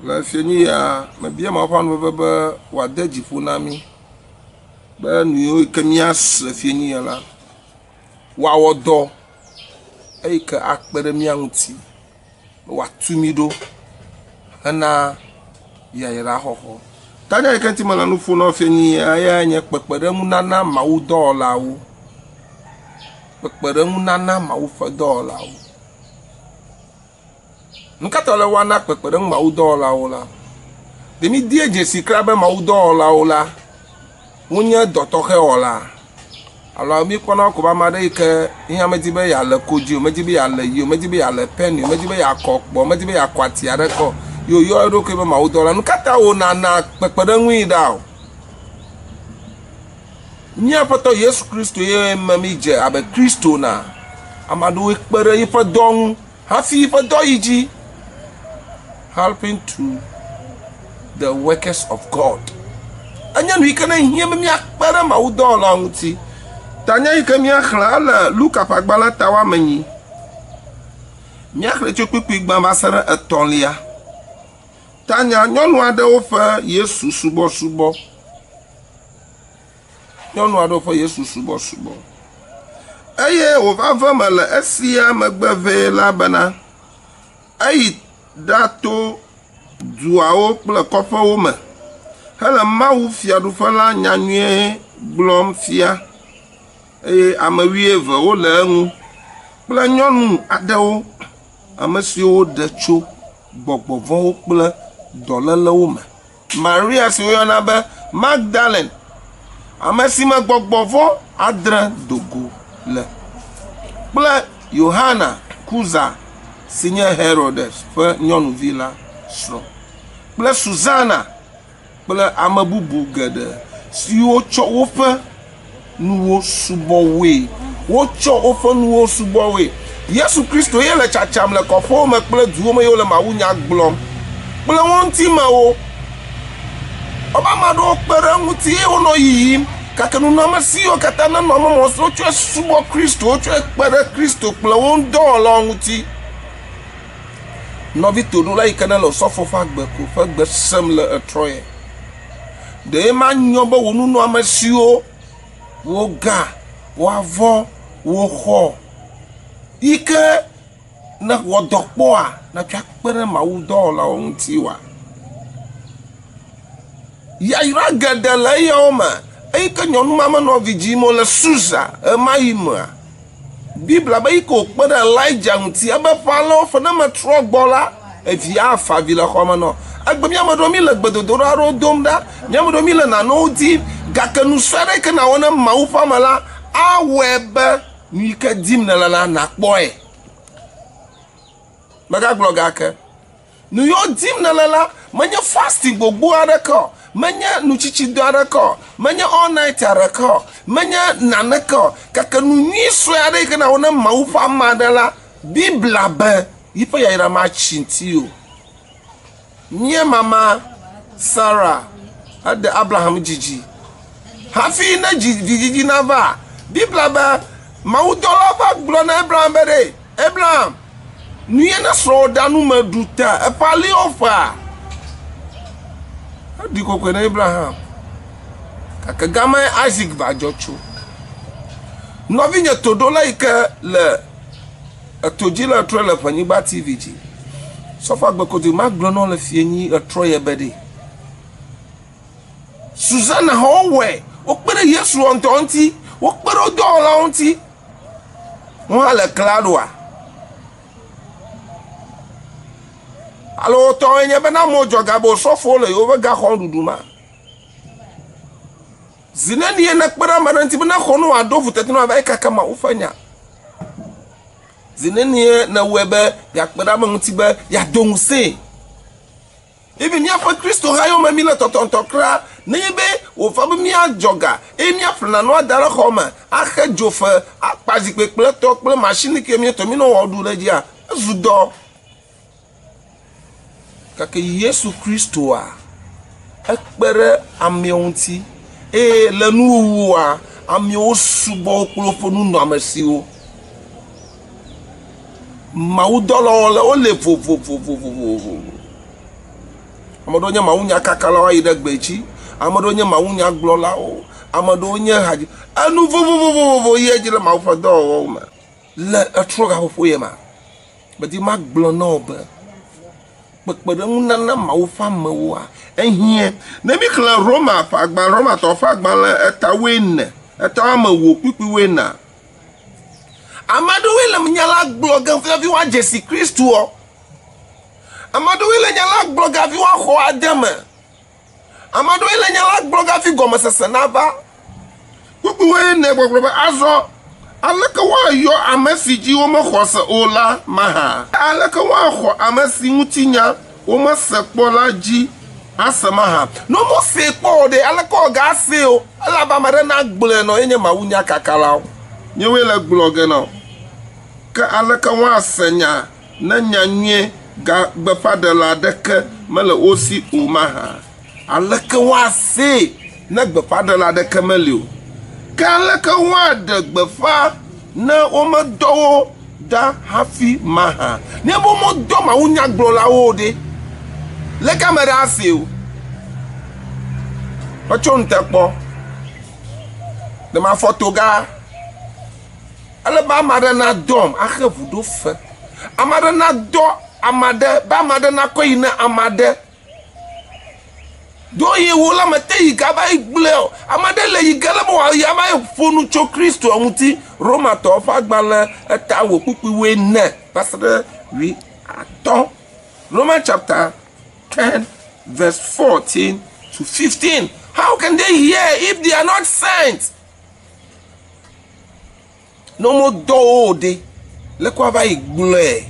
La fieni ya me bia ma fa no bebe wa daji funami be nu kemias la fieni ya la wa wodo e ka akpere mi anti wa tumido ana ya ira hoho tanya e kanti mala nu fu no fieni ya nya pepere mu nana ma wo do lawo pepere mu nana ma wo fa do lawo nkata le wana pepere ma wo do lawo la demi die jesi krabe ma wo do lawo la wonya doto he ola ala mi kona ko ba ma de ke ihe mejibe ya le koji o mejibe ya le yi o mejibe ya le penny o mejibe ya kokpo o mejibe ya kwati are ko yo ro ko be ma wo do la nkata wo na pepere nwi da o nya pato Yesu Kristo ye mami je abe Kristo na amadu ekpere ifa don hafi ifa do yiji helping to the workers of God. Anya nu ikana hie me akpere ma wo do la nti tanya ikami akhla la Luka pagbala tawa manyi mi akhla chokpekpe gba basara etolia tanya nyonu ade wo fa Yesu subo nyonu ade wo fa Yesu subo eye wo va va mala esia magbeve la bana ayi dato duawo kple kɔƒewo me hele mawu fiaɖuƒe nyanyue gblɔm fia eye ame 12 wo le eŋu kple nyɔnu aɖewo ame siwo de tso gbɔgbɔvɔwo kple dɔlélewo me Maria si woyɔna be Magdalene ame si me gbɔgbɔvɔ 7 dogo le kple Yohana Kuza si nye Herodes ƒe nyɔnuvi la srɔ̃ kple Suzana kple ame bubu geɖe siwo tsɔ woƒe nuwo subɔwoe Yesu Kristo ye le tsatsam le kɔƒewo me kple duwo me ye le mawunya gblɔm kple wo ŋutimewo ɔba ma ɖewo kpe ɖe ŋuti ye wonɔ yiyim gake nunɔamesiwo katã nenɔ mɔmɔ si wotsɔe subɔ Kristo wotsɔe kpe ɖe Kristo kple wo ŋudɔwɔlawo ŋuti nɔvi toɖola yi ke ne le sɔfo ƒe agbe ko ƒe gbe sem le etrɔye ɖe ma nyɔ be wo nunɔamesiwo wo ga wo avɔ wo xɔ yi ke ne wɔdɔ kpɔa na tsa kpe ɖe mawu dɔwɔlawo ŋuti wa yayra geɖe le eyawo me eyi ke nyɔnu ma menɔ vidzim le Susa ema yi mea Bibla be yi ke kpe ɖe Elijah ŋuti ebe ƒalewo fe ne metrɔ gbɔ la evia afa vi le xɔme nɔ egbe miame ɖo mi le gbedodoɖo aɖewo dom ɖa miame ɖo mi le nanewo di gake nusua ɖe ke nawɔ ne mawu ƒe ame la awɔe be nu yi ke dim ne le la nakpɔe megagblɔ gake nu yiwo dim ne le la menye fasting gbogbo aɖe ke menye nutsitsidɔ aɖe ke menye all night aɖe ke menye nane ke gake nu nyui sue aɖe yi ke nawɔ ne mawu ƒe ame aɖe la Bibla be yi ƒe yayra matsi ŋti o nye mama Sarah ede Abraham dzidzi hafi ne vidzidzi na va Bibla be mawudɔla va gblɔ na Abraham be ɖe Abraham nu ye ne srɔ̃wò ɖa nu me ɖu ta eƒaliwo ƒea eɖi kokoe na Abraham gake game Isaac va dzɔ tso nɔvinye toɖola yi ke le etodzi le etrɔ le ƒenyigba TV dzi sɔfo agbekodo ma gblɔ nɔ le fienyi etrɔ ye be ɖe Suzana hã wɔe wokpe ɖe Yesu ŋutɔ ŋuti wokpe ɖe dɔwɔlawo ŋuti wo hã le klaɖoa alo tɔwoe nye bena mo dzɔga be sɔfowo le yewoƒe gaxɔ ɖuɖu ma zinenie ne kpe ɖe ame ɖe ŋuti be ne xɔ no wòaɖo ʋutete no ava yi kaka mawu ƒe nya zinenie ne wɔe be yeakpe ɖe ame ŋuti be yeado ŋusẽ ebi míaƒe Kristo hã yewo me mi le tɔtɔntɔ kra nenye be wòva be míadzɔga eye míaƒle nanewo da ɖe xɔ me axe dzofe akpa zikpui kple tɔ kple machine ke míetɔ mi nɔ wɔ ɖu ɖe dzia ezu dɔ gake Yesu Kristoa ekpe ɖe amewo ŋuti eye le nuwuwua amewo subɔ kple woƒe nunɔamesiwo mawudɔlawo le wole vovovovovovo Ameɖewo nye mawunya kakalawo ayi ɖe gbechi. Ameɖewo nye mawunya gblɔlawo. Ameɖewo nye hadzi. Enu vovovovovo yi edzi le mawu ƒe dɔwɔwɔwo me. Le etrɔ gaƒoƒo ye ma. Bedi ma gblɔ na wo be kpekpeɖeŋu nana mawu ƒe amewoa ehie. Ne mi xlẽ Roma ƒe agbalẽ, Romatɔwo ƒe agbalẽ eta 14, eta 9 ame aɖewoe le nya la gblɔ ge hafi woadze si Kristu o. Ame aɖewoe le nya la gblɔ ge hafi woaxɔ ade me. Ame aɖewoe le nya la gblɔ ge hafi gɔmesese nava. Kpukpuwoe ne gbɔgblɔ be azɔ aleke woayɔ ame si dzi womexɔ se o la maha. Aleke woaxɔ ame si ŋutinya womese kpɔ la dzi ase maha. No mo se kpɔ o de aleke woga se o. Elabe ame aɖe na gblɔe nɔ yenye mawunya kakalawo. Nyewoe le gblɔ ge nɔ. Ke aleke woase nya ne nyanyuie gbeƒãɖela aɖeke mele wo si o maha. Aleke woase ne gbeƒãɖela aɖeke meli o. Ke aleke woaɖe gbeƒã ne womedɔ wo ɖa hafi maha. Ne womedɔ mawunyagblɔlawo ɖe, leke ame ɖe ase o. Metso nute kpɔ. Ne mafɔto gã. Ale be ame aɖe na dɔm axe vuɖo fe. Ame aɖe na dɔ ame aɖe be ame aɖe nakɔ yi ne ame aɖe. Do ye wo la mete yi gaba igble o. Ame aɖe le yi gele be wòayi ava ƒo nu tso Kristo ŋuti. Romatɔwo ƒe agbalẽ eta 14 va se ɖe 15. Romans chapter 10 verse 14 to 15. How can they hear if they are not sent? No more do de. Le kwa va igble.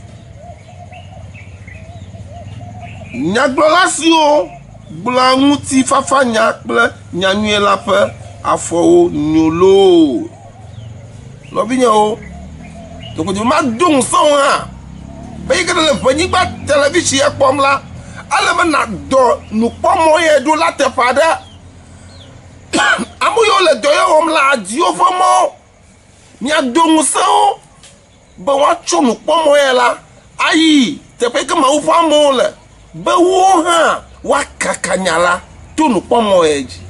Nyagblɔla siwo gblɔa ŋuti fafa nya kple nyanyuie la ƒe afɔwo nyolo. Nɔvinyewo, dokodzo ma do ŋusẽ hã. Be yi ke le ʋenyigba televisi ekpɔm la, ale be nadɔ nukpɔmɔ ye ɖo la teƒe aɖe. Ame yiwo le dɔ ye wɔm la adiwo ƒe mɔ. Miado ŋusẽwo be woatsɔ nukpɔmɔ ye la ayi teƒe ke mawu ƒe amewo le. Be wo hã woakaka nya la to nukpɔmɔ ye dzi.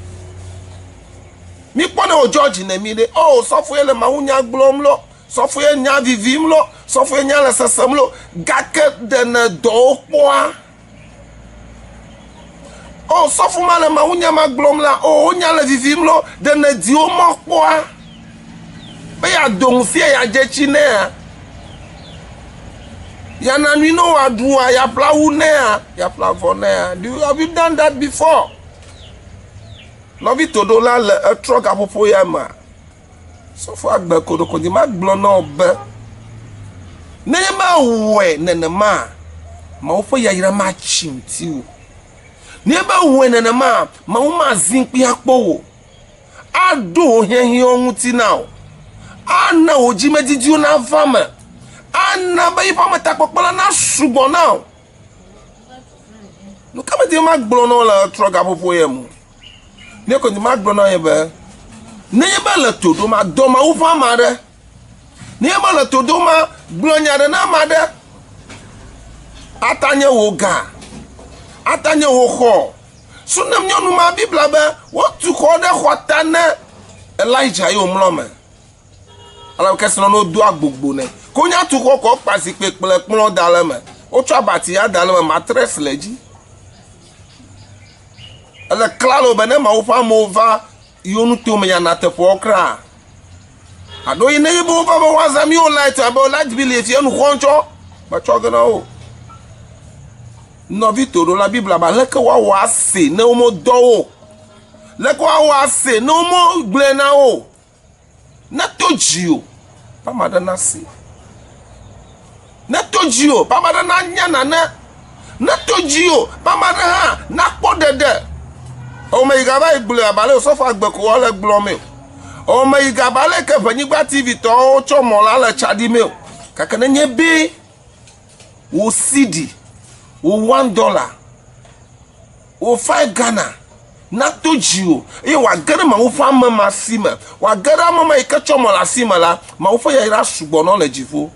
Mi kpɔ ne wo George ne mi ɖe, o sɔfoe le mawunya gblɔm lo, sɔfoe nya vivim lo, sɔfoe nya le sesem lo, gake ɖene dɔwo kpɔa. O sɔfo ma le mawunya ma gblɔm la, o wonya le vivim lo, ɖene diwo mɔ kpɔa. Be yeado ŋusie yadze tsi nea. Yana nui no waɖua, yaƒle awu nea, yaƒle avɔ nea. Have you done that before? Nɔvi toɖo la le etrɔ gaƒoƒo ya me. Sɔfo agbe koɖokoɖi ma gblɔ na wo be ne mewɔe nenema, mawu ƒe yayra matsi ŋuti o. Ne mewɔe nenema, mawu mazi kpi akpɔ wo. Aɖo wo hiahiãwo ŋuti na wo. Ana wo dzimedzidziwo nava me. Ana be yiƒe ametakpɔkpɔ la nasugbɔ na wo. Nu ka medi ma gblɔ na wo le trɔ gaƒoƒo ye mu. Ne ko di ma gblɔ na ye be ne ye be le to do ma dɔ ma wo ƒe ame aɖe. Ne ye be le to do ma gblɔ nya ɖe na ame aɖe. Ata nye wo ga. Ata nye wo xɔ. Sunem nyɔnu ma Bibla be wotu xɔ ɖe xɔ ta ne Elijah yo mlɔ me. Alors qu'est-ce que nous doit gbogbo ne? Konya tu ko ko pasi pe kple kplɔ da le me. Wotsɔ abati ya da le me matres le dzi. Ele klalo be ne mawu ƒe amewo va yonu to me yana teƒewo kra. Aɖo yi ne yi be wova be woazã mi wo light abe light bill ye fie nu xɔntsɔ. Batsɔ ge na wo. Nɔvi toɖo la Bibla ba leke woawɔ ase ne womedɔ wo. Leke woawɔ ase ne womegblẽ na wo. Ne to dzi o, pama ɖe na se. Ne to dzi o, pama ɖe na nya nane. Ne to dzi o, pama ɖe hã na kpɔ ɖeɖe. Ome yi gaba yi gblɔ abale o sɔfo agbe ko wole gblɔ me o. Ome yi gaba le ke ʋenyigba TV tɔwo tsɔ mɔ la le tsa ɖi me o. Gake ne nye be wo CD, wo $1, wo 5 Ghana. Na to dzi o. Eye wòage ɖe mawu ƒe ame ma si me. Wòage ɖe ame ma yi ke tsɔ mɔ le asi me la, mawu ƒe yayra sugbɔ nɔ le dziƒo.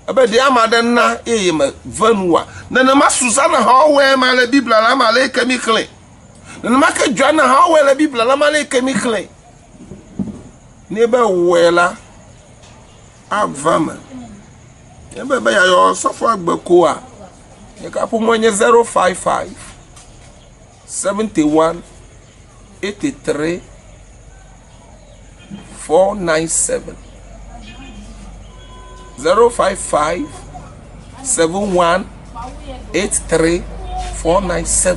ebe de amade na eye me venua nene ma susana ha owe ma le bible la ma le kemi kle nene ma ke dwana ha owe le bible la ma le kemi kle ni be wela avama ebe be ya yo sofo agbeko a ye ka po monye 055 71 83 497 055 71 83 497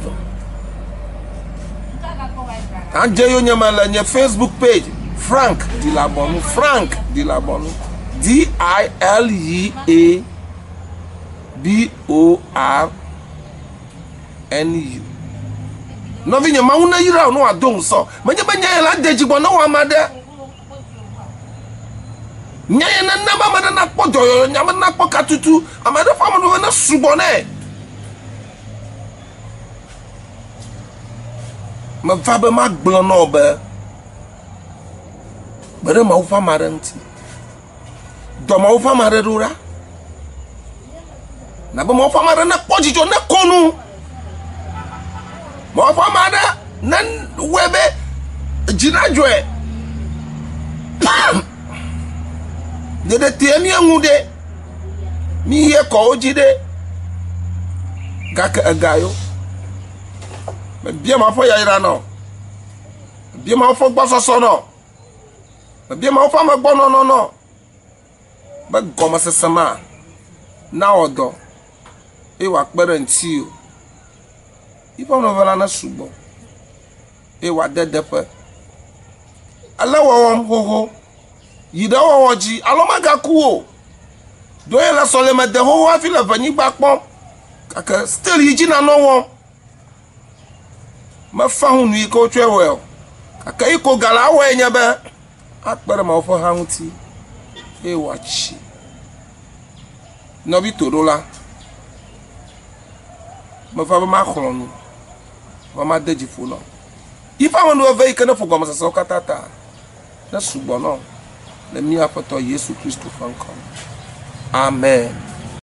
anje yo nyamala nye Facebook page Frank Dilabonu DILEABORNU no vinya mauna yira no adon so manya banya la dejigbo no wa made nyaya na naba made na podoyo nyama na pokatutu amade fama no na subone ma vabe ma gbon no be bere ma ufa maranti do ma ufa marerura na be ma ufa mare na pojijo na konu mo fa mada nan webe jinajwe de tieni angude mi ye ko ojide gaka agayo me bia ma fo yayira no bia ma fo gbasoso no bia ma fo ma gbono no ba goma sesama na odo e wa parenti o ipo no vala na subo e wa dedepe alawo hoho yida woji alomaga kuo doye la sole ma de ho wa fi la vani gba pon kaka still yiji na no won ma fa hunu iko twewe kaka iko gala wa enya be akpere ma ofo hanti e wachi no bi torola ma fa ma khonu mama deji funo ifa wonu ove ikene fo goma sasa okatata na subo no le mi apoto Yesu Kristo fankom amen.